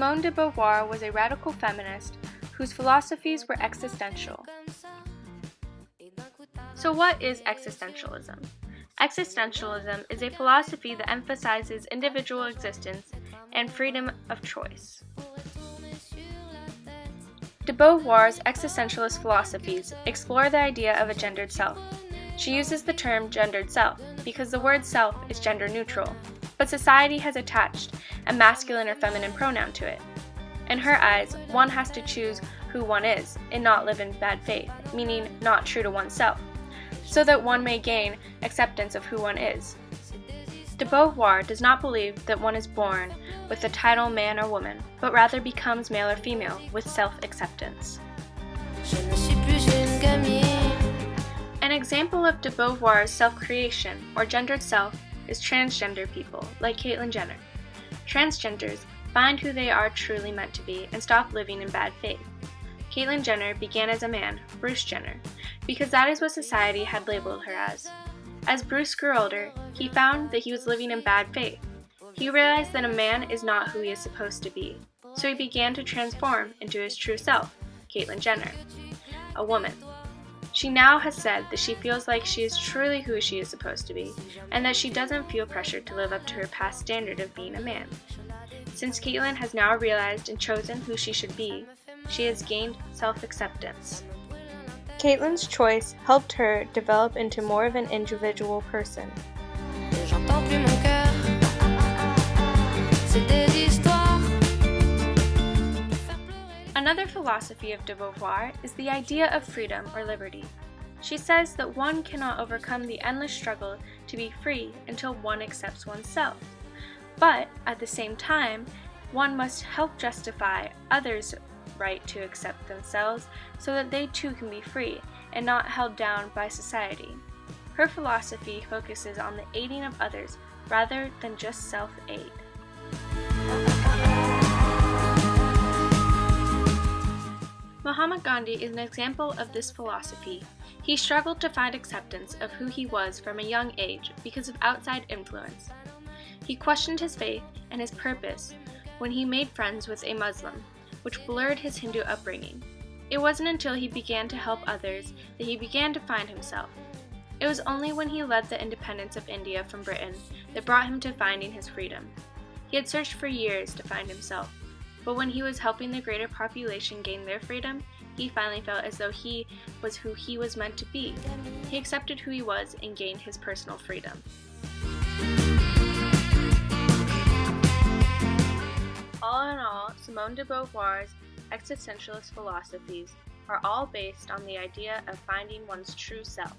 Simone de Beauvoir was a radical feminist whose philosophies were existential. So what is existentialism? Existentialism is a philosophy that emphasizes individual existence and freedom of choice. De Beauvoir's existentialist philosophies explore the idea of a gendered self. She uses the term gendered self because the word self is gender neutral, but society has attached a masculine or feminine pronoun to it. In her eyes, one has to choose who one is and not live in bad faith, meaning not true to oneself, so that one may gain acceptance of who one is. De Beauvoir does not believe that one is born with the title man or woman, but rather becomes male or female with self-acceptance. An example of de Beauvoir's self-creation or gendered self is transgender people, like Caitlyn Jenner. Transgenders find who they are truly meant to be and stop living in bad faith. Caitlyn Jenner began as a man, Bruce Jenner, because that is what society had labeled her as. As Bruce grew older, he found that he was living in bad faith. He realized that a man is not who he is supposed to be, so he began to transform into his true self, Caitlyn Jenner, a woman. She now has said that she feels like she is truly who she is supposed to be, and that she doesn't feel pressured to live up to her past standard of being a man. Since Caitlyn has now realized and chosen who she should be, she has gained self-acceptance. Caitlyn's choice helped her develop into more of an individual person. Another philosophy of de Beauvoir is the idea of freedom or liberty. She says that one cannot overcome the endless struggle to be free until one accepts oneself. But, at the same time, one must help justify others' right to accept themselves so that they too can be free and not held down by society. Her philosophy focuses on the aiding of others rather than just self-aid. Mahatma Gandhi is an example of this philosophy. He struggled to find acceptance of who he was from a young age because of outside influence. He questioned his faith and his purpose when he made friends with a Muslim, which blurred his Hindu upbringing. It wasn't until he began to help others that he began to find himself. It was only when he led the independence of India from Britain that brought him to finding his freedom. He had searched for years to find himself, but when he was helping the greater population gain their freedom, he finally felt as though he was who he was meant to be. He accepted who he was and gained his personal freedom. All in all, Simone de Beauvoir's existentialist philosophies are all based on the idea of finding one's true self.